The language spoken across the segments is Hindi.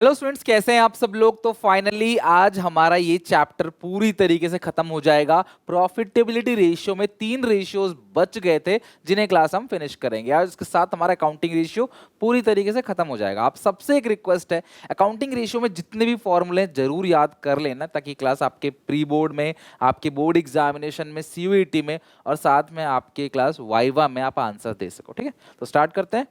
हेलो स्टूडेंट्स, कैसे हैं आप सब लोग। तो फाइनली आज हमारा ये चैप्टर पूरी तरीके से खत्म हो जाएगा। प्रॉफिटेबिलिटी रेशियो में 3 रेशियोज बच गए थे जिन्हें क्लास हम फिनिश करेंगे। आज इसके साथ हमारा अकाउंटिंग रेशियो पूरी तरीके से खत्म हो जाएगा। आप सबसे एक रिक्वेस्ट है, अकाउंटिंग रेशियो में जितने भी फॉर्मूले जरूर याद कर लेना, ताकि क्लास आपके प्री बोर्ड में, आपके बोर्ड एग्जामिनेशन में, सीयूईटी में और साथ में आपके क्लास वाइवा में आप आंसर दे सको। ठीक है, तो स्टार्ट करते हैं।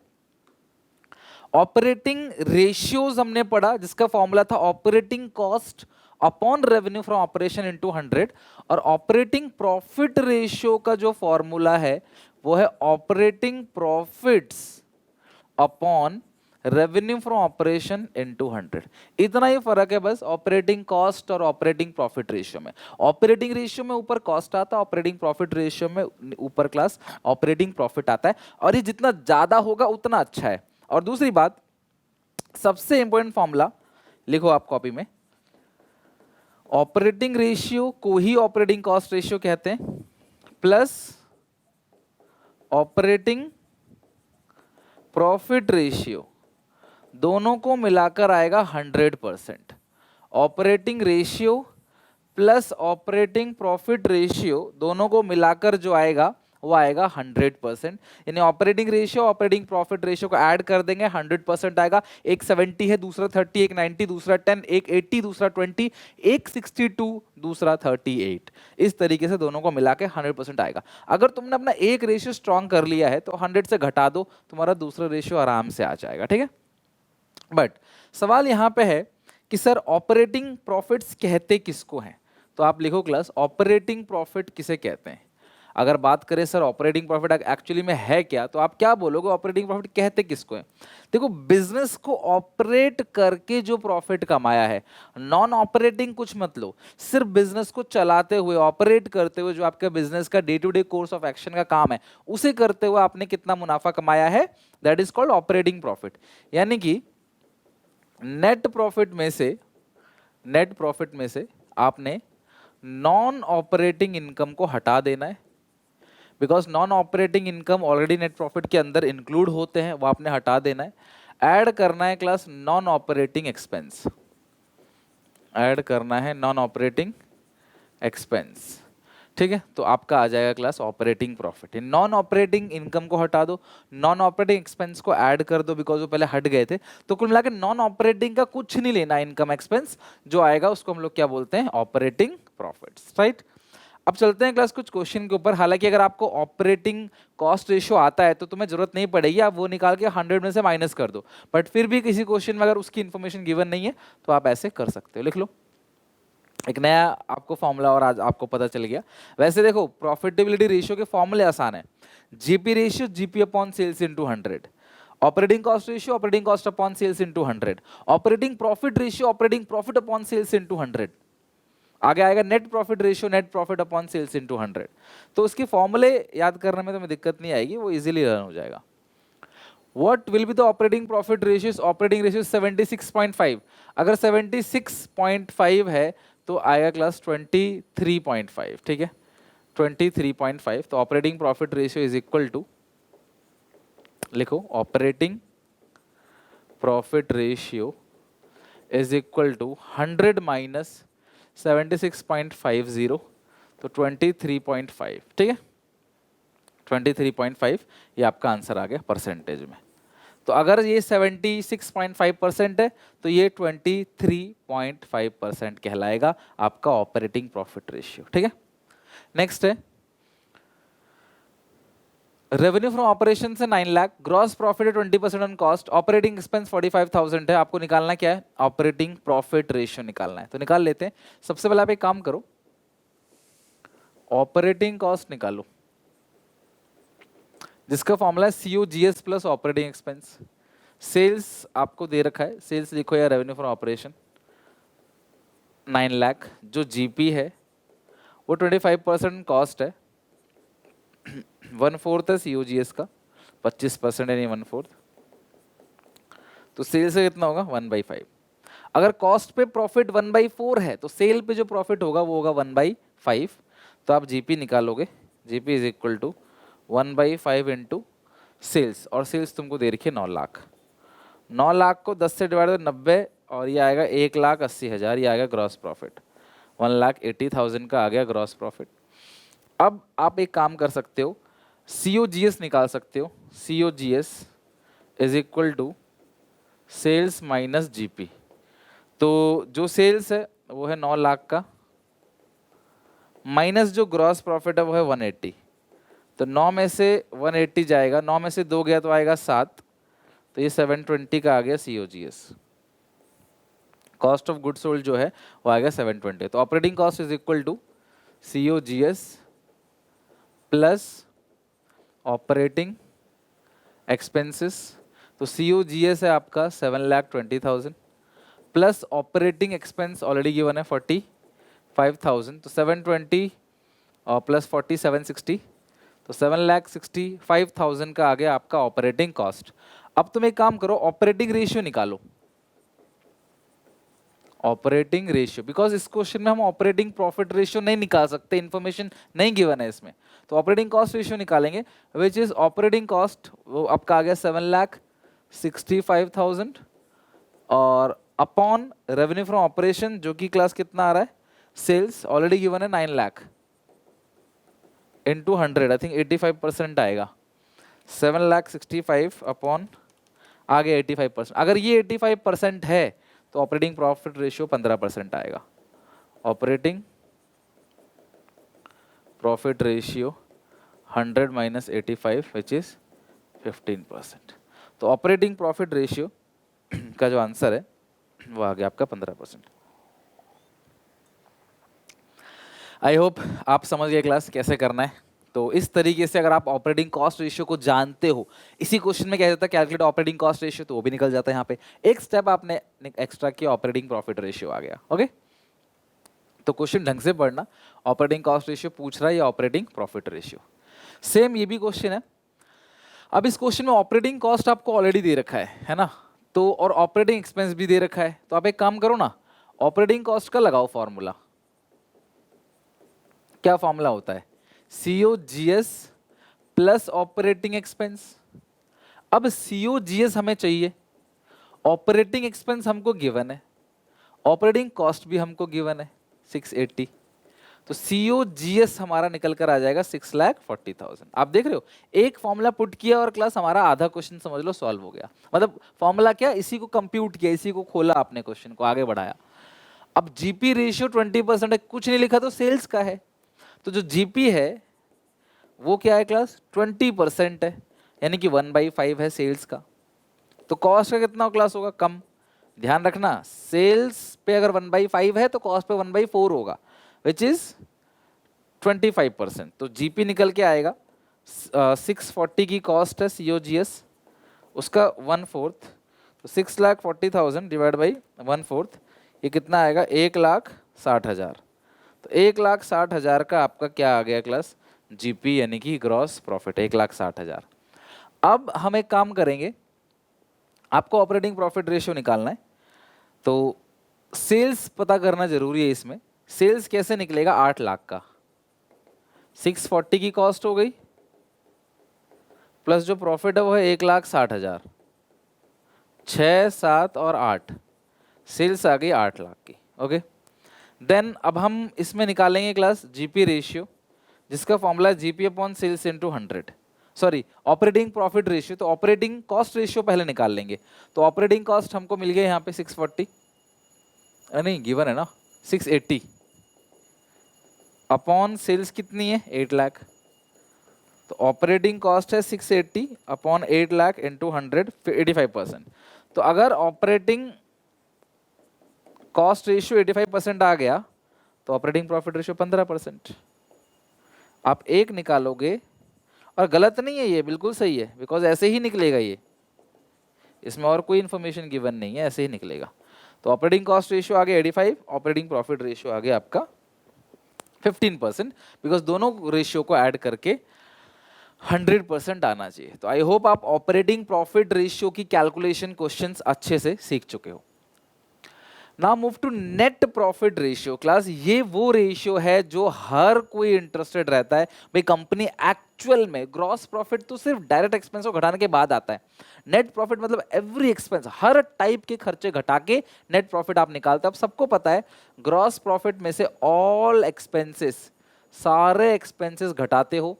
ऑपरेटिंग रेशियोज हमने पढ़ा, जिसका फॉर्मूला था operating cost upon revenue from operation into 100, और ऑपरेटिंग प्रॉफिट रेशियो का जो फॉर्मूला है वो है operating profits upon revenue from operation into 100। इतना ही फर्क है बस ऑपरेटिंग कॉस्ट और ऑपरेटिंग प्रॉफिट रेशियो में। ऑपरेटिंग रेशियो में ऊपर कॉस्ट आता है, ऑपरेटिंग प्रॉफिट रेशियो में ऊपर क्लास ऑपरेटिंग प्रॉफिट आता है, और ये जितना ज्यादा होगा उतना अच्छा है। और दूसरी बात, सबसे इंपॉर्टेंट फॉर्मूला लिखो आप कॉपी में, ऑपरेटिंग रेशियो को ही ऑपरेटिंग कॉस्ट रेशियो कहते हैं, प्लस ऑपरेटिंग प्रॉफिट रेशियो, दोनों को मिलाकर आएगा 100%। Operating ratio plus operating profit ratio दोनों को मिलाकर जो आएगा वो आएगा 100%। यानी operating ratio operating profit ratio को ऐड कर देंगे, 100% आएगा। एक 70 है, दूसरा 30, एक 90, दूसरा 10, एक 80, दूसरा 20, एक 62, दूसरा 38। इस तरीके से दोनों को मिला के 100% आएगा। अगर तुमने अपना एक रेशियो स्ट्रॉन्ग कर लिया है तो 100 से घटा दो, तुम्हारा दूसरा रेशियो आराम से आ जाएगा। ठीक है, बट सवाल यहां पे है कि सर ऑपरेटिंग प्रॉफिट्स कहते किसको हैं। तो आप लिखो क्लास, ऑपरेटिंग प्रॉफिट किसे कहते हैं। अगर बात करें सर ऑपरेटिंग प्रॉफिट एक्चुअली में है क्या, तो आप क्या बोलोगे, ऑपरेटिंग प्रॉफिट कहते किसको है। देखो, बिजनेस को ऑपरेट करके जो प्रॉफिट कमाया है, नॉन ऑपरेटिंग कुछ मत लो, सिर्फ बिजनेस को चलाते हुए, ऑपरेट करते हुए जो आपका बिजनेस का day to day course of action का काम है, उसे करते हुए आपने कितना मुनाफा कमाया है, that is called operating profit. यानी कि नेट प्रॉफिट में से आपने नॉन ऑपरेटिंग इनकम को हटा देना है, because non operating income already net profit के अंदर इंक्लूड होते हैं, वो आपने हटा देना है। ऐड करना है class non operating expense, add करना है नॉन ऑपरेटिंग एक्सपेंस। ठीक है, तो आपका आ जाएगा class operating profit. Non operating income को हटा दो, नॉन ऑपरेटिंग एक्सपेंस को ऐड कर दो, बिकॉज वो पहले हट गए थे। तो कुल मिलाकर नॉन ऑपरेटिंग का कुछ नहीं लेना, इनकम एक्सपेंस जो आएगा उसको हम लोग क्या बोलते हैं, ऑपरेटिंग प्रॉफिट्स। राइट, अब चलते हैं क्लास कुछ क्वेश्चन के ऊपर। हालांकि अगर आपको ऑपरेटिंग कॉस्ट रेशियो आता है तो तुम्हें जरूरत नहीं पड़ेगी, आप वो निकाल के 100 में से माइनस कर दो, बट फिर भी किसी क्वेश्चन में अगर उसकी इन्फॉर्मेशन गिवन नहीं है तो आप ऐसे कर सकते हो। लिख लो, एक नया आपको फॉर्मूला और आज आपको पता चल गया। वैसे देखो, प्रॉफिटेबिलिटी रेशियो के फॉर्मूले आसान है, GP ratio GP upon sales into 100, operating cost ratio operating cost upon sales into 100, operating profit ratio operating profit upon sales into 100, आगे आएगा net profit ratio net profit upon sales into 100। तो उसके फॉर्मूले याद करने में तुम्हें दिक्कत नहीं आएगी, वो इजीली लर्न हो जाएगा। What will be the operating profit ratio? Operating ratio 76.5। अगर 76.5 है तो आएगा क्लास 23.5। ठीक है, 23.5। तो operating profit ratio is equal to, लिखो operating profit ratio is equal to 100 minus 76.50, तो 23.5। ठीक है, 23.5 ये आपका आंसर आ गया परसेंटेज में। तो अगर ये 76.5% है तो ये 23.5% कहलाएगा आपका ऑपरेटिंग प्रॉफिट रेशियो। ठीक है, नेक्स्ट है रेवेन्यू फ्रॉम ऑपरेशन से 9 लाख, ग्रॉस प्रॉफिट है 20% ऑन कॉस्ट, ऑपरेटिंग एक्सपेंस 45,000 है। आपको निकालना क्या है, ऑपरेटिंग प्रॉफिट रेशियो निकालना है। तो निकाल लेते हैं। सबसे पहले आप एक काम करो, ऑपरेटिंग कॉस्ट निकालो, जिसका फॉर्मूला है COGS plus operating expense. Sales आपको दे रखा है, सेल्स लिखो या रेवेन्यू फ्रॉम ऑपरेशन 9 लाख, जो जीपी है वो 25% कॉस्ट है, 1/4 है COGS का, 25% यानी 1/4। तो सेल से कितना होगा 1/5। अगर कॉस्ट पे प्रॉफिट 1/4 है तो सेल पे जो प्रॉफिट होगा वो होगा 1/5। तो आप जीपी निकालोगे, GP is equal to 1/5 into sales, और सेल्स तुमको दे रखी है 9 लाख। 9 लाख को 10 से डिवाइड 90 और ये आएगा 1,80,000, ये आएगा ग्रॉस प्रॉफिट। 1,80,000 का आ गया ग्रॉस प्रॉफिट। अब आप एक काम कर सकते हो, COGS निकाल सकते हो। COGS is equal to sales minus GP। तो जो सेल्स है वो है 9 लाख का, माइनस जो ग्रॉस प्रॉफिट है वो है 180। तो 9 में से 180 जाएगा, 9 में से 2 गया तो आएगा 7, तो ये 720 का आ गया COGS। Cost of good sold जो है वो आएगा 720। तो operating cost is equal to COGS plus operating expenses. तो COGS है आपका 7,20,000 plus operating expense already given है 45,000, तो 720 और प्लस 40 760, तो 7,65,000 का आ गया आपका ऑपरेटिंग कॉस्ट। अब तुम एक काम करो, ऑपरेटिंग रेशियो निकालो। ऑपरेटिंग रेशियो, बिकॉज इस क्वेश्चन में हम ऑपरेटिंग प्रॉफिट रेशियो नहीं निकाल सकते, इन्फॉर्मेशन नहीं गिवन है इसमें। तो ऑपरेटिंग कॉस्ट रेशियो निकालेंगे, विच इज ऑपरेटिंग कॉस्ट वो आपका आ गया 7,65,000 और अपॉन रेवेन्यू फ्रॉम ऑपरेशन जो कि क्लास कितना आ रहा है, सेल्स ऑलरेडी गिवन है 9 लाख इंटू 100, आई थिंक 85% आएगा। 7,65,000 अपॉन आ गया 85%। अगर ये 85% है तो ऑपरेटिंग प्रॉफिट रेशियो 15% आएगा। Operating profit ratio 100 minus 85 which is 15%। तो ऑपरेटिंग प्रॉफिट रेशियो का जो आंसर है वो आ गया आपका 15%। आई होप आप समझ गए क्लास कैसे करना है। तो इस तरीके से अगर आप ऑपरेटिंग कॉस्ट रेशियो को जानते हो, इसी क्वेश्चन में क्या जाता है कैलकुलेट ऑपरेटिंग कॉस्ट रेशियो, तो वो भी निकल जाता है। यहाँ पे एक स्टेप आपने एक्स्ट्रा किया, ऑपरेटिंग प्रॉफिट रेशियो आ गया। ओके, तो क्वेश्चन ढंग से पढ़ना, ऑपरेटिंग कॉस्ट रेशियो पूछ रहा है या ऑपरेटिंग प्रॉफिट रेशियो। सेम ये भी क्वेश्चन है। अब इस क्वेश्चन में ऑपरेटिंग कॉस्ट आपको ऑलरेडी दे रखा है ना, तो और ऑपरेटिंग एक्सपेंस भी दे रखा है। तो आप एक काम करो ना, ऑपरेटिंग कॉस्ट का लगाओ फॉर्मूला। क्या फॉर्मूला होता है, COGS प्लस ऑपरेटिंग एक्सपेंस। अब COGS हमें चाहिए, ऑपरेटिंग एक्सपेंस हमको गिवन है, ऑपरेटिंग कॉस्ट भी हमको गिवन है 680। तो COGS हमारा निकल कर आ जाएगा 6,40,000। आप देख रहे हो, एक फॉर्मूला पुट किया और क्लास हमारा आधा क्वेश्चन समझ लो सॉल्व हो गया। मतलब फॉर्मूला क्या, इसी को कंप्यूट किया, इसी को खोला आपने, क्वेश्चन को आगे बढ़ाया। अब GP रेशियो 20% है, कुछ नहीं लिखा तो सेल्स का है, तो जो GP है वो क्या है क्लास 20% है, यानी कि 1/5 है सेल्स का। तो कॉस्ट का कितना क्लास होगा, कम। ध्यान रखना, सेल्स पे अगर 1/5 है तो कॉस्ट पे 1/4 होगा, विच इज 25%। तो GP निकल के आएगा 640 की कॉस्ट है COGS, उसका 1/4, तो 6,40,000 डिवाइड बाई 1/4, ये कितना आएगा 1,60,000। तो 1,60,000 का आपका क्या आ गया क्लास, GP यानी कि ग्रॉस प्रॉफिट 1,60,000। अब हम एक काम करेंगे, आपको ऑपरेटिंग प्रॉफिट रेशियो निकालना है, तो सेल्स पता करना जरूरी है इसमें। सेल्स कैसे निकलेगा, 8 लाख का 640 की कॉस्ट हो गई, प्लस जो प्रॉफिट है वो है 1,60,000, 6, 7 और 8, सेल्स आ गई 8 लाख की। ओके, देन अब हम इसमें निकालेंगे क्लास GP रेशियो, जिसका formula GP upon sales into 100, sorry operating profit ratio. तो ऑपरेटिंग कॉस्ट रेशियो पहले निकाल लेंगे। तो ऑपरेटिंग कॉस्ट हमको मिल गया यहाँ पे 640, नहीं गिवन है ना 680, अपॉन सेल्स कितनी है 8 लाख। तो ऑपरेटिंग कॉस्ट है 680 अपॉन 8 लाख इंटू 100, 85%। तो अगर ऑपरेटिंग कॉस्ट रेशियो 85% आ गया तो ऑपरेटिंग प्रॉफिट रेशियो 15%। आप एक निकालोगे, और गलत नहीं है ये, बिल्कुल सही है, बिकॉज ऐसे ही निकलेगा ये, इसमें और कोई इन्फॉर्मेशन गिवन नहीं है, ऐसे ही निकलेगा। तो ऑपरेटिंग कॉस्ट रेशियो आ गया 85, ऑपरेटिंग प्रॉफिट रेशियो आ गया आपका 15%, बिकॉज दोनों रेशियो को ऐड करके 100% आना चाहिए। तो आई होप आप ऑपरेटिंग प्रॉफिट रेशियो की कैलकुलेशन क्वेश्चंस अच्छे से सीख चुके हो। Now move to net profit ratio. Class ये वो रेशियो है जो हर कोई इंटरेस्टेड रहता है, भाई कंपनी एक्चुअल में, ग्रॉस प्रॉफिट तो सिर्फ डायरेक्ट एक्सपेंस को घटाने के बाद आता है, नेट प्रॉफिट मतलब एवरी एक्सपेंस, हर टाइप के खर्चे घटा के नेट प्रॉफिट आप निकालते हो। अब सबको पता है ग्रॉस प्रॉफिट में से ऑल एक्सपेंसेस, सारे एक्सपेंसेस घटाते हो,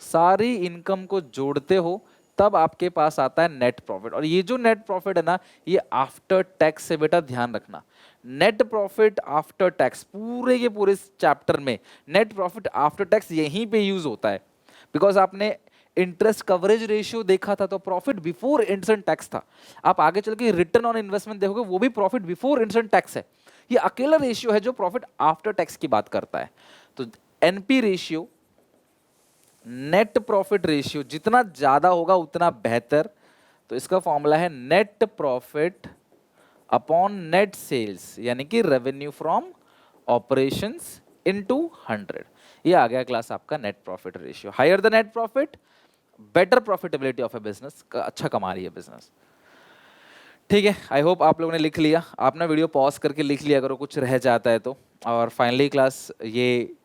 सारी इनकम को जोड़ते हो, तब आपके पास आता है नेट प्रॉफिट। और ये जो नेट प्रॉफिट है ना, ये आफ्टर टैक्स से, बेटा ध्यान रखना, नेट प्रॉफिट आफ्टर टैक्स पूरे के पूरे चैप्टर में नेट प्रॉफिट आफ्टर टैक्स यहीं पे यूज होता है। बिकॉज आपने इंटरेस्ट कवरेज रेशियो देखा था तो profit before interest and tax था। आप आगे चल के रिटर्न ऑन इन्वेस्टमेंट देखोगे वो भी profit before interest and tax है। ये अकेला रेशियो है जो प्रॉफिट आफ्टर टैक्स की बात करता है। तो NP ratio, net profit ratio जितना ज्यादा होगा उतना बेहतर। तो इसका फॉर्मूला है net profit upon net sales, यानी कि रेवेन्यू फ्रॉम ऑपरेशंस इनटू 100। ये आ गया क्लास आपका net profit ratio. Higher the net profit, better profitability of a business, अच्छा कमा रही है बिजनेस। ठीक है, आई होप आप लोगों ने लिख लिया। आप ना वीडियो पॉज करके लिख लिया करो, कुछ रह जाता है तो। और फाइनली क्लास ये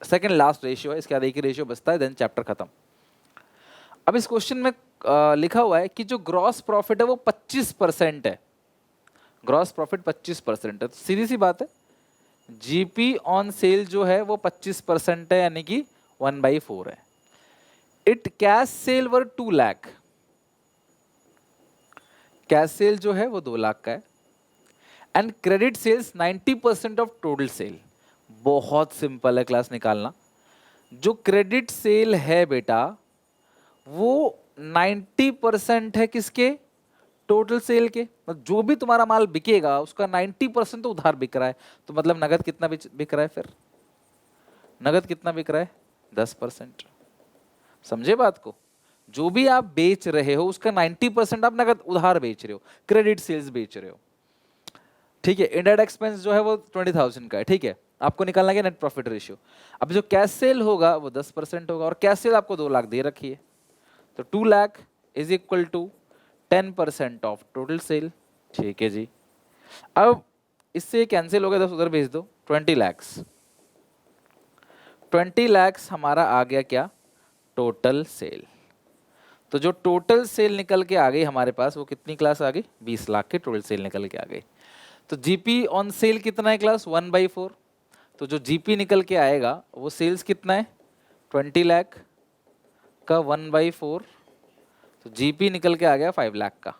सेकंड लास्ट रेशियो है, इसके बाद एक ही रेशियो बचता है, देन चैप्टर खत्म। अब इस क्वेश्चन में लिखा हुआ है कि जो ग्रॉस प्रॉफिट है वो 25% है। ग्रॉस प्रॉफिट 25% है, तो सीधी सी बात है जीपी ऑन सेल जो है वो 25% है, यानी कि 1/4 है। It cash sale were 2 lakh, cash sale जो है वो 2 लाख का है। And credit sales 90% of total sale. बहुत सिंपल है क्लास निकालना। जो क्रेडिट सेल है बेटा वो 90% है किसके, टोटल सेल के। मतलब जो भी तुम्हारा माल बिकेगा उसका 90% तो उधार बिक रहा है। तो मतलब नगद कितना बिक रहा है, फिर नगद कितना बिक रहा है, 10%। समझे बात को? जो भी आप बेच रहे हो उसका 90% आप नगद उधार बेच रहे हो, क्रेडिट सेल्स बेच रहे हो। ठीक है, इनडायरेक्ट एक्सपेंस जो है वो 20,000 का है। ठीक है, आपको निकालना है नेट प्रॉफिट रेशियो। अब जो कैश सेल होगा वो 10% होगा, और कैश सेल आपको 2 लाख दे रखी है, तो 2 lakh is equal to 10% of total sale. ठीक है जी, अब इससे कैंसिल हो गया, 10 उधर भेज दो, 20 लैक्स। 20 लैक्स हमारा आ गया क्या, टोटल सेल। तो जो टोटल सेल निकल के आ गई हमारे पास वो कितनी क्लास आ गई, 20 लाख की टोटल सेल निकल के आ गई। तो जीपी ऑन सेल कितना है क्लास, 1/4। तो जो जीपी निकल के आएगा वो सेल्स कितना है, 20 लाख का 1/4, तो जीपी निकल के आ गया 5 लाख का।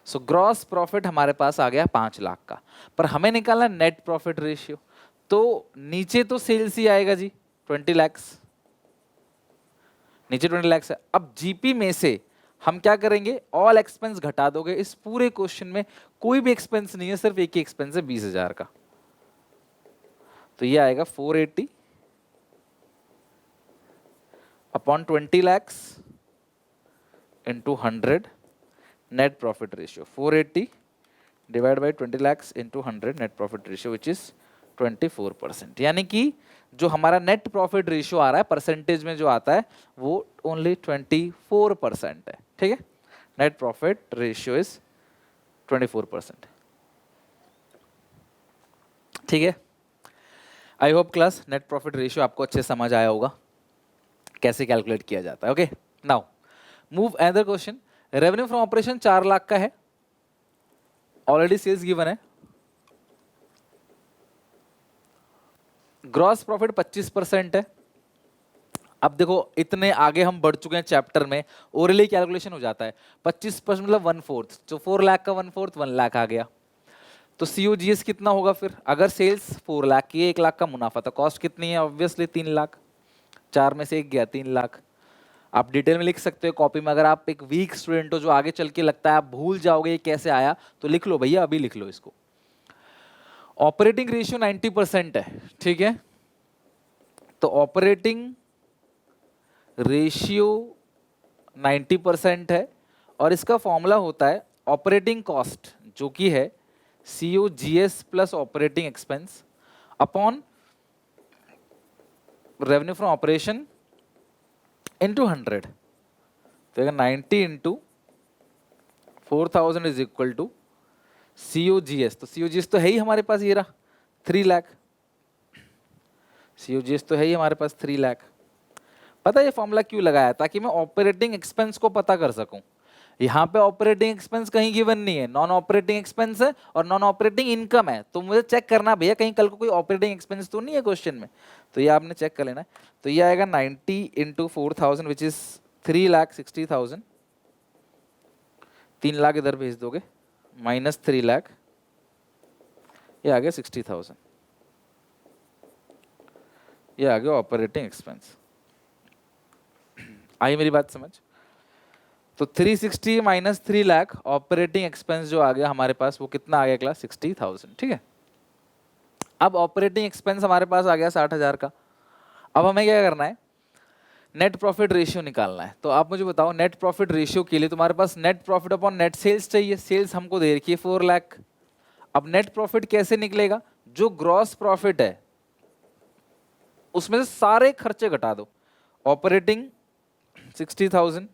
सो ग्रॉस प्रॉफिट हमारे पास आ गया 5 लाख का। पर हमें निकालना नेट प्रॉफिट रेशियो, तो नीचे तो सेल्स ही आएगा जी, 20 लैक्स, नीचे 20 लैक्स है। अब जीपी में से हम क्या करेंगे, ऑल एक्सपेंस घटा दोगे। इस पूरे क्वेश्चन में कोई भी एक्सपेंस नहीं है, सिर्फ एक ही एक्सपेंस है 20,000 का। तो ये आएगा 480 upon 20 lakhs into 100 net profit ratio. 480 divide by 20 lakhs into 100 net profit ratio which is 24%। यानी कि जो हमारा नेट प्रॉफिट रेशियो आ रहा है परसेंटेज में जो आता है वो ओनली 24% है। ठीक है, नेट प्रॉफिट रेशियो इज 24%। ठीक है, I hope class net profit ratio आपको अच्छे समझ आया होगा कैसे कैलकुलेट किया जाता है। Okay, now move another question. Revenue from operation 4 lakh का है, ऑलरेडी सेल्स गिवन है, ग्रॉस प्रॉफिट 25% है। अब देखो इतने आगे हम बढ़ चुके हैं चैप्टर में, ओरली कैलकुलेशन हो जाता है। 25% मतलब 1/4, जो 4 लाख का 1/4 1 लाख आ गया। तो COGS कितना होगा फिर, अगर सेल्स 4 लाख की है, 1 लाख का मुनाफा, तो कॉस्ट कितनी है, ऑब्वियसली 3 लाख। 4 में से 1 गया, 3 लाख। आप डिटेल में लिख सकते हो कॉपी में। अगर आप एक वीक स्टूडेंट हो जो आगे चल के लगता है आप भूल जाओगे ये कैसे आया, तो लिख लो भैया, अभी लिख लो इसको। ऑपरेटिंग रेशियो 90% है, ठीक है, तो ऑपरेटिंग रेशियो 90% है, और इसका फॉर्मूला होता है ऑपरेटिंग कॉस्ट जो कि है COGS plus operating expense upon revenue from operation into 100। तो 90 into 4,000 is equal to COGS। तो COGS तो है ही हमारे पास, ये रहा 3 लाख। COGS तो है ही हमारे पास 3 लाख। पता है ये फॉर्मूला क्यों लगाया, ताकि मैं ऑपरेटिंग एक्सपेंस को पता कर सकूं। यहाँ पे ऑपरेटिंग एक्सपेंस कहीं गिवन नहीं है, नॉन ऑपरेटिंग एक्सपेंस है और नॉन ऑपरेटिंग इनकम है, तो मुझे चेक करना भैया कहीं कल को कोई ऑपरेटिंग एक्सपेंस तो नहीं है क्वेश्चन में, तो ये आपने चेक कर लेना है। तो ये आएगा 90 इंटू 4000 विच इज 3,60,000, 3 लाख इधर भेज दोगे, माइनस 3 लाख, ये आ गया 60,000, ये आ गया ऑपरेटिंग एक्सपेंस। आई मेरी बात समझ? तो 360 माइनस 3 लाख ऑपरेटिंग एक्सपेंस जो आ गया हमारे पास, वो कितना आ गया क्लास? 60,000, ठीक है। अब ऑपरेटिंग एक्सपेंस हमारे पास आ गया 60,000 का। अब हमें क्या करना है? नेट प्रॉफिट रेशियो निकालना है। तो आप मुझे बताओ, नेट प्रॉफिट रेशियो के लिए तुम्हारे पास net profit upon net sales चाहिए। सेल्स हमको दे रखी है 4 लाख। अब नेट प्रॉफिट कैसे निकलेगा? जो ग्रॉस प्रॉफिट है उसमें से सारे खर्चे घटा दो। Operating 60,000,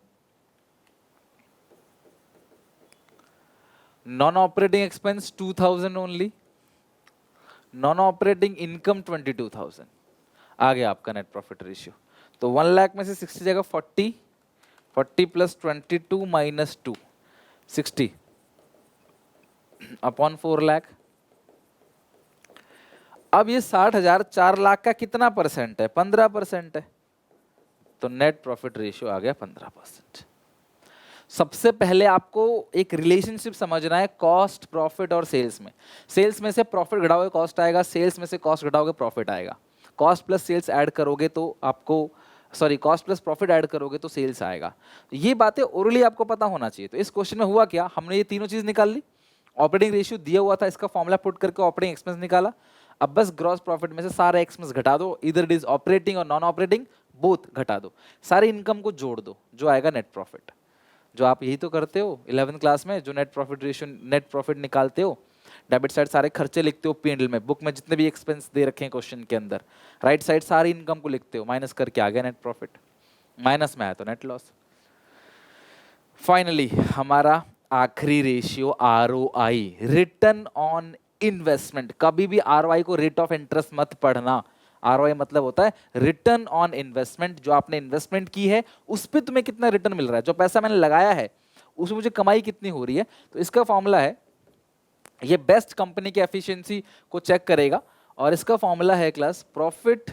non operating expense 2,000 only, non operating income 22,000, आ गया आपका नेट प्रॉफिट रेशियो। तो 1 लाख में से 60 जगह 40, 40 प्लस 22 माइनस 2, 60 अपॉन 4 लाख। अब ये 60,000 4 लाख का कितना परसेंट है? 15% है, तो नेट प्रॉफिट रेशियो आ गया 15%। सबसे पहले आपको एक रिलेशनशिप समझना है कॉस्ट, प्रॉफिट और सेल्स में। सेल्स में से प्रॉफिट घटाओगे कॉस्ट आएगा, सेल्स में से कॉस्ट घटाओगे प्रॉफिट आएगा। कॉस्ट प्लस सेल्स ऐड करोगे तो आपको, sorry, cost plus profit add करोगे तो सेल्स आएगा। ये बातें ओरली आपको पता होना चाहिए। तो इस क्वेश्चन में हुआ क्या, हमने ये तीनों चीज निकाल ली। ऑपरेटिंग रेशियो दिया हुआ था, इसका फॉर्मूला पुट करके ऑपरेटिंग एक्सपेंस निकाला। अब बस ग्रॉस प्रॉफिट में से सारे एक्सपेंस घटा दो, इधर इट इज ऑपरेटिंग और नॉन ऑपरेटिंग बोथ घटा दो, सारी इनकम को जोड़ दो, जो आएगा नेट प्रॉफिट। जो आप यही तो करते हो 11th क्लास में, जो net profit ratio, net profit निकालते हो, डेबिट साइड सारे खर्चे लिखते हो P&L में, बुक में जितने भी एक्सपेंस दे रखे हैं क्वेश्चन के अंदर, राइट साइड सारी इनकम को लिखते हो, माइनस करके आ गया नेट प्रॉफिट, माइनस में आया तो नेट लॉस। फाइनली हमारा आखिरी ratio ROI, return on investment. कभी भी ROI को रेट ऑफ इंटरेस्ट मत पढ़ना। ROI मतलब होता है रिटर्न ऑन इन्वेस्टमेंट। जो आपने इन्वेस्टमेंट की है उस पर तुम्हें कितना रिटर्न मिल रहा है, जो पैसा मैंने लगाया है उसमें मुझे कमाई कितनी हो रही है। तो इसका फॉर्मूला है, ये बेस्ट कंपनी की एफिशिएंसी को चेक करेगा, और इसका फॉर्मूला है class profit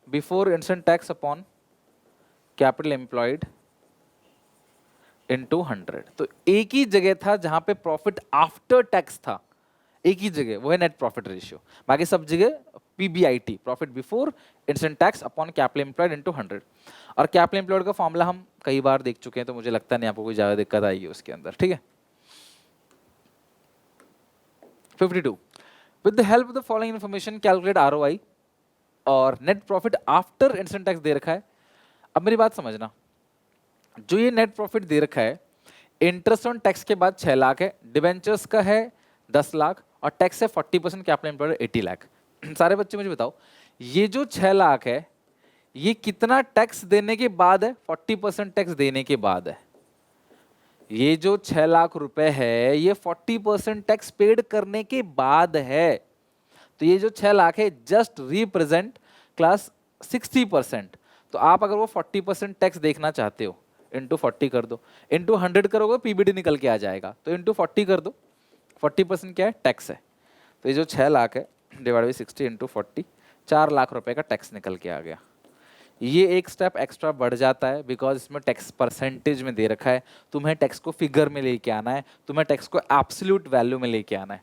before interest tax upon capital employed into 100। तो एक ही जगह था जहां पे प्रॉफिट आफ्टर टैक्स था, एक ही जगह, वो है नेट प्रॉफिट रेशियो। बाकी सब जगह PBIT, profit before instant tax upon capital employed into 100। और कैपिटल एम्प्लॉयड का फॉर्मूला हम कई बार देख चुके हैं, तो मुझे लगता नहीं आपको कोई ज्यादा दिक्कत आएगी उसके अंदर, ठीक है। 52, with the help of the following information calculate ROI और net profit after instant tax दे रखा है। अब मेरी बात समझना, जो ये नेट प्रॉफिट दे रखा है, इंटरेस्ट ऑन टैक्स के बाद 6 लाख है, डिवेंचर्स का है 10 लाख, और टैक्स है 40%, कैपिटल एम्प्लॉयड 80 लाख। सारे बच्चे मुझे बताओ, ये जो 6 लाख है ये कितना टैक्स देने के बाद है? 40% टैक्स देने के बाद है। ये जो 6 लाख रुपए है ये 40% टैक्स पेड करने के बाद है। तो ये जो 6 लाख है जस्ट रिप्रेजेंट क्लास 60%। तो आप अगर वो 40% टैक्स देखना चाहते हो, इंटू 40 कर दो, इंटू 100 करोगे PBT निकल के आ जाएगा, तो इंटू 40 कर दो। 40% क्या है? टैक्स है। तो ये जो 6 लाख है डिवाइड बाई 60 इंटू 40, 4 लाख रुपए का टैक्स निकल के आ गया। ये एक स्टेप एक्स्ट्रा बढ़ जाता है बिकॉज इसमें टैक्स परसेंटेज में दे रखा है, तुम्हें टैक्स को फिगर में लेके आना है, तुम्हें टैक्स को एब्सोल्यूट वैल्यू में लेके आना है।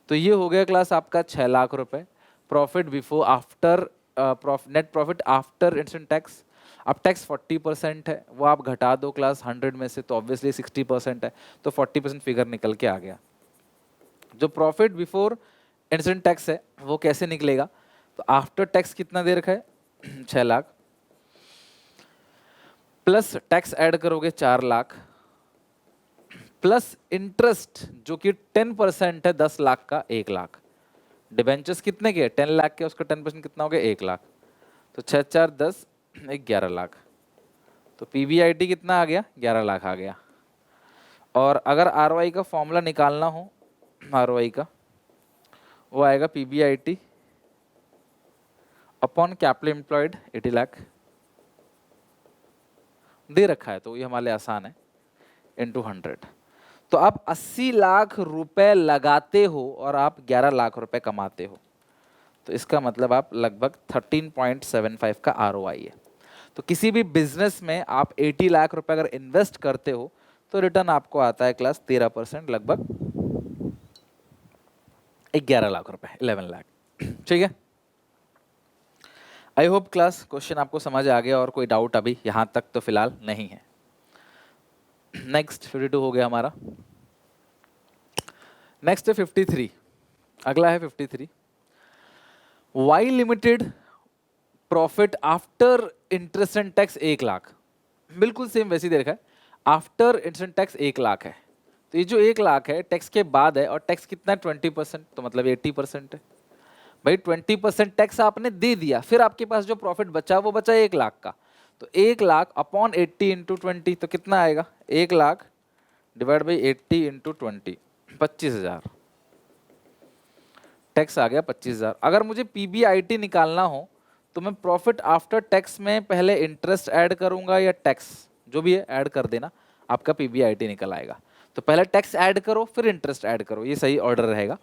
तो ये हो गया क्लास आपका 6 लाख रुपए profit before after, net profit after instant tax. अब टैक्स 40% है, वो आप घटा दो क्लास 100 में से, तो ऑब्वियसली 60% है, तो 40% फिगर निकल के आ गया। जो प्रॉफिट बिफोर इंस्टेंट टैक्स है वो कैसे निकलेगा? तो आफ्टर टैक्स कितना दे रखा है? 6 लाख, प्लस टैक्स ऐड करोगे 4 लाख, प्लस इंटरेस्ट जो कि 10% है 10 लाख का 1 लाख, डिबेंचर्स कितने के? 10 लाख के, उसका 10% कितना हो गया? 1 लाख। तो 6 4 10 11 लाख। तो PBIT कितना आ गया? 11 लाख आ गया। और अगर ROI का फॉर्मूला निकालना हो, ROI का, वो आएगा PBIT upon capital employed 80 lakh. दे रखा है तो ये हमारे लिए आसान है, इंटू 100। तो आप 80 लाख रुपए लगाते हो और आप 11 लाख रुपए कमाते हो, तो इसका मतलब आप लगभग 13.75 का आरओआई है। तो किसी भी बिजनेस में आप 80 लाख रुपए अगर इन्वेस्ट करते हो तो रिटर्न आपको आता है क्लास 13%, लगभग 11 लाख रुपए, 11 लाख। ठीक है, आई होप क्लास क्वेश्चन आपको समझ आ गया और कोई डाउट अभी यहां तक तो फिलहाल नहीं है। नेक्स्ट 52 हो गया हमारा। नेक्स्ट है 53, अगला है 53। Y limited profit after interest and tax 1 lakh, बिल्कुल सेम वैसे ही दे रखा है। After interest and tax 1 lakh है, तो ये जो 1 लाख है टैक्स के बाद है, और टैक्स कितना है 20%, तो मतलब 80% है। भाई 20% टैक्स आपने दे दिया, फिर आपके पास जो प्रॉफिट बचा वो बचा 1 लाख का, तो 1 लाख अपॉन 80 इंटू 20, तो कितना आएगा 1 lakh divide by 80 into 20, 25,000। Tax आ गया 25,000। अगर मुझे पीबीआईटी निकालना हो तो मैं प्रॉफिट आफ्टर टैक्स में पहले इंटरेस्ट ऐड करूंगा या टैक्स, जो भी है ऐड कर देना, आपका पीबीआईटी निकल आएगा। तो पहले टैक्स ऐड करो फिर इंटरेस्ट ऐड करो, ये सही ऑर्डर रहेगा।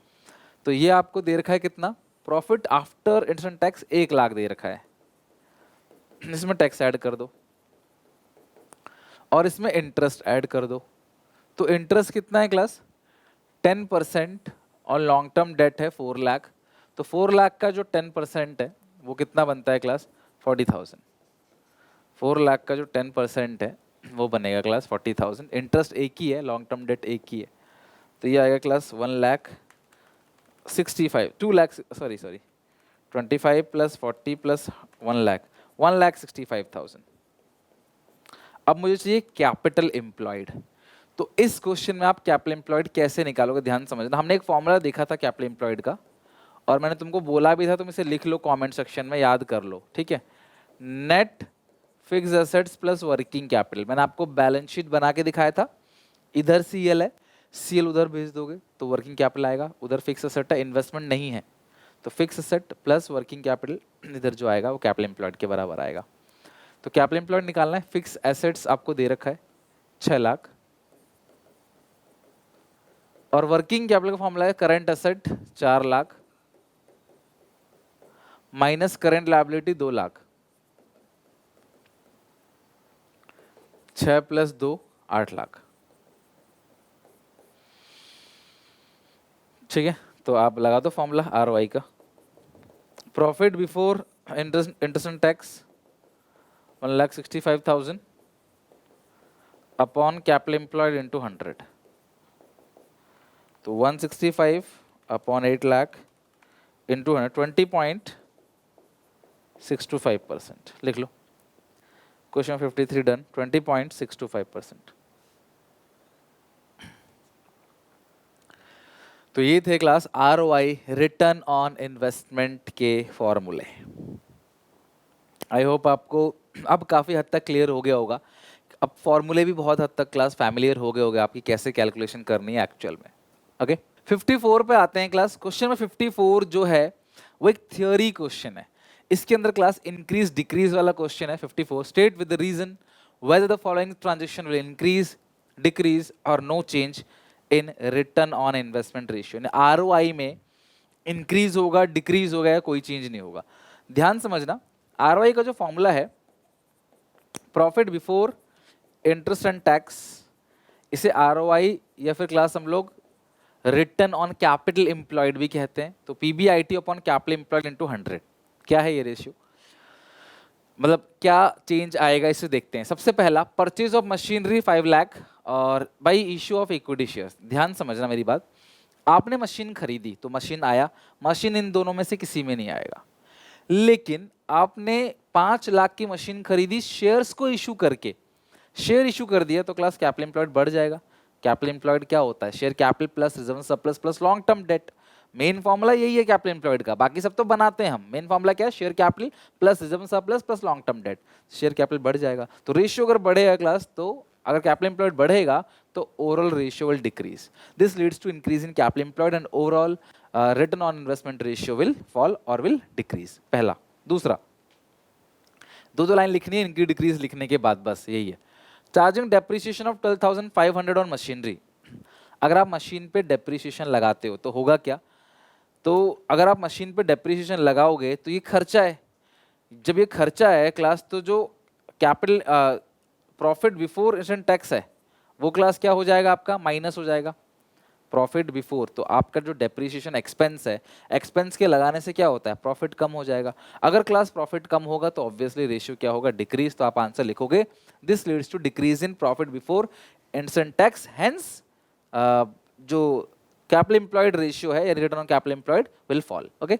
तो ये आपको दे रखा है कितना, profit after interest and tax 1 lakh दे रखा है, इसमें टैक्स ऐड कर दो और इसमें इंटरेस्ट ऐड कर दो। तो इंटरेस्ट कितना है क्लास, 10% और लॉन्ग टर्म डेट है 4 लाख, तो 4 लाख का जो 10% है वो कितना बनता है क्लास 40,000। 4 लाख का जो 10% है वो बनेगा क्लास 40,000। इंटरेस्ट एक ही है, लॉन्ग टर्म डेट एक ही है, तो ये आएगा class 1,65,000, 2 lakh, sorry 25 plus 40 plus 1 lakh, 1,65,000। अब मुझे चाहिए कैपिटल एम्प्लॉयड। तो इस क्वेश्चन में आप कैपिटल एम्प्लॉयड कैसे निकालोगे, ध्यान समझना। हमने एक फॉर्मूला देखा था कैपिटल एम्प्लॉयड का, और मैंने तुमको बोला भी था तुम इसे लिख लो कमेंट सेक्शन में, याद कर लो, ठीक है। Net fix assets plus working capital, मैंने आपको बैलेंस शीट बना के दिखाया था। इधर सीएल है, सीएल उधर भेज दोगे तो वर्किंग कैपिटल आएगा, उधर फिक्स एसेट है, इन्वेस्टमेंट नहीं है, तो fix asset plus working capital इधर जो आएगा वो कैपिटल एम्प्लॉयड के बराबर आएगा। तो कैपिटल एम्प्लॉयड निकालना है। फिक्स एसेट्स आपको दे रखा है 6 लाख, और वर्किंग कैपिटल का फॉर्मूला है current asset 4 lakh minus current liability 2 lakh, 6 plus 2 8 lakh. ठीक है, तो आप लगा दो फॉर्मूला आरओआई का। Profit before interest and tax 1,65,000 upon capital employed into 100, तो 165 अपॉन 8 लाख इंटू 100, 20.625% लिख लो। Question 53 done, 20.625%। तो ये थे class ROI, return on investment के फॉर्मूले। आई होप आपको अब काफ़ी हद तक क्लियर हो गया होगा। अब फॉर्मूले भी बहुत हद तक क्लास फैमिलियर हो गए होंगे आपकी, कैसे कैलकुलेशन करनी है एक्चुअल में। ओके, 54 पे आते हैं क्लास। क्वेश्चन में 54 जो है वो एक थियोरी क्वेश्चन है। इसके अंदर क्लास इंक्रीज डिक्रीज वाला क्वेश्चन है। 54, state with the reason whether the following transaction will increase, decrease or no change in return on investment ratio। ROI में इंक्रीज होगा, डिक्रीज होगा या कोई चेंज नहीं होगा। ध्यान समझना, आरओआई का जो फॉर्मूला है profit before interest and tax, इसे आरओआई या फिर क्लास हम लोग रिटर्न ऑन कैपिटल एम्प्लॉयड भी कहते हैं। तो PBIT upon capital employed into 100, क्या है ये रेशियो, मतलब क्या चेंज आएगा इसे देखते हैं। सबसे पहला, परचेज ऑफ मशीनरी 5 लाख और by issue of equity shares. ध्यान समझना मेरी बात, आपने मशीन खरीदी तो मशीन आया, मशीन इन दोनों में से किसी में नहीं आएगा। लेकिन आपने 5 लाख की मशीन खरीदी शेयर्स को इशू करके, शेयर इशू कर दिया, तो क्लास कैपिटल एम्प्लॉयड बढ़ जाएगा। कैपिटल एम्प्लॉयड क्या होता है, share capital plus reserve surplus plus long term debt. Main formula यही है कैपिटल एम्प्लॉयड का, बाकी सब तो बनाते हैं हम। मेन फॉर्मूला क्या है, share capital plus reserve surplus plus long term debt. Share capital बढ़ जाएगा, तो रेशियो अगर बढ़ेगा क्लास, तो अगर कैपिटल एम्प्लॉयड बढ़ेगा तो overall ratio will decrease. This leads to increase in capital employed and overall return on investment ratio will fall और विल डिक्रीज। पहला। दूसरा, दो लाइन लिखनी है इंक्रीज डिक्रीज लिखने के बाद, बस यही है। Charging depreciation of 12,500 on machinery. अगर आप मशीन पे डेप्रिसिएशन लगाते हो तो होगा क्या, तो अगर आप मशीन पे डेप्रिसिएशन लगाओगे तो ये खर्चा है। जब ये खर्चा है क्लास, तो जो capital profit before interest tax है वो क्लास क्या हो जाएगा आपका, माइनस हो जाएगा प्रॉफिट बिफोर। तो आपका जो डेप्रिसिएशन एक्सपेंस है, एक्सपेंस के लगाने से क्या होता है, प्रॉफिट कम हो जाएगा। अगर क्लास प्रॉफिट कम होगा तो ऑब्वियसली रेशियो क्या होगा, डिक्रीज। तो आप आंसर लिखोगे this leads to decrease in profit before interest tax, hence जो कैपिटल एम्प्लॉयड रेशियो है या return on capital employed will fall. Okay,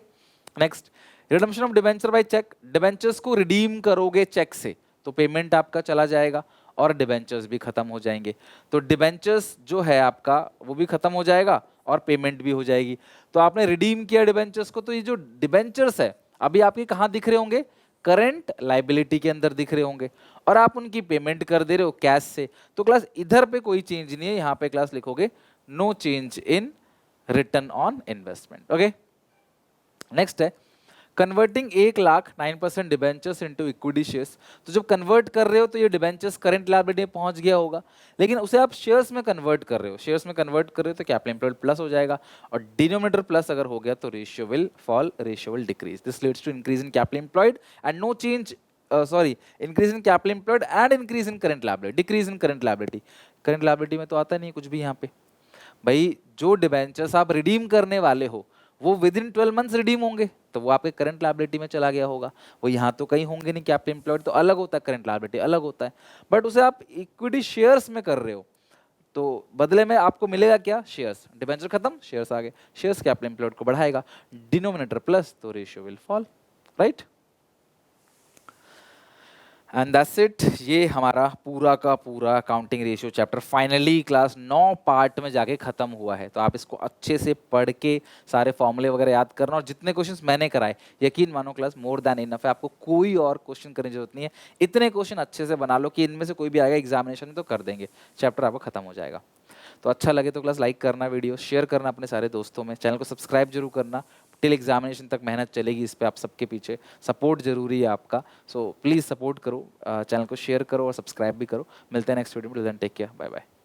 next, redemption of debenture by cheque. Debentures को रिडीम करोगे चेक से तो पेमेंट आपका चला जाएगा और डिबेंचर्स भी खत्म हो जाएंगे। तो डिबेंचर्स जो है आपका वो भी खत्म हो जाएगा और पेमेंट भी हो जाएगी। तो आपने रिडीम किया डिबेंचर्स को, तो ये जो डिबेंचर्स है अभी आपके कहाँ दिख रहे होंगे, करंट लाइबिलिटी के अंदर दिख रहे होंगे, और आप उनकी पेमेंट कर दे रहे हो कैश से। तो क्लास इधर पे कोई चेंज नहीं है, यहाँ पे क्लास लिखोगे no change in return on investment. Okay, next है converting 1,00,000 9% debentures into equity shares. तो जब कन्वर्ट कर रहे हो तो ये डिबेंचर्स करंट लायबिलिटी में पहुंच गया होगा, लेकिन उसे आप शेयर्स में कन्वर्ट कर रहे हो, शेयर्स में कन्वर्ट कर रहे हो तो कैपिटल एम्प्लॉयड प्लस हो जाएगा, और डिनोमिनेटर प्लस अगर हो गया तो ratio will fall, ratio will decrease. This leads to increase in capital employed and no change, increase in capital employed and increase in current liability, decrease in current liability. Current liability में तो आता नहीं कुछ भी यहाँ पे भाई। जो डिबेंचर्स आप रिडीम करने वाले हो वो विद इन 12 मंथ्स रिडीम होंगे, तो वो आपके करंट लायबिलिटी में चला गया होगा। वो यहाँ तो कहीं होंगे नहीं, कैपिटल एम्प्लॉयड तो अलग होता है, करंट लायबिलिटी अलग होता है, बट उसे आप इक्विटी शेयर्स में कर रहे हो तो बदले में आपको मिलेगा क्या, शेयर्स। डिबेंचर खत्म, शेयर्स आ गए, शेयर्स कैपिटल एम्प्लॉयड को बढ़ाएगा, डिनोमिनेटर प्लस तो ratio will fall, right. And that's it, ये हमारा पूरा का पूरा accounting ratio chapter finally class 9 part में जाके खत्म हुआ है। तो आप इसको अच्छे से पढ़ के सारे फॉर्मूले वगैरह याद करना, और जितने क्वेश्चंस मैंने कराए यकीन मानो क्लास मोर देन इनफ है, आपको कोई और क्वेश्चन करने की जरूरत नहीं है। इतने क्वेश्चन अच्छे से बना लो कि इनमें से कोई भी आएगा एग्जामिनेशन में तो कर देंगे, चैप्टर आपका खत्म हो जाएगा। तो अच्छा लगे तो क्लास लाइक करना, वीडियो शेयर करना अपने सारे दोस्तों में, चैनल को सब्सक्राइब जरूर करना। टिल एग्जामिनेशन तक मेहनत चलेगी इस पे, आप सबके पीछे सपोर्ट जरूरी है आपका। सो प्लीज़ सपोर्ट करो, चैनल को शेयर करो और सब्सक्राइब भी करो। मिलते हैं नेक्स्ट वीडियो में, टेक केयर, बाय बाय।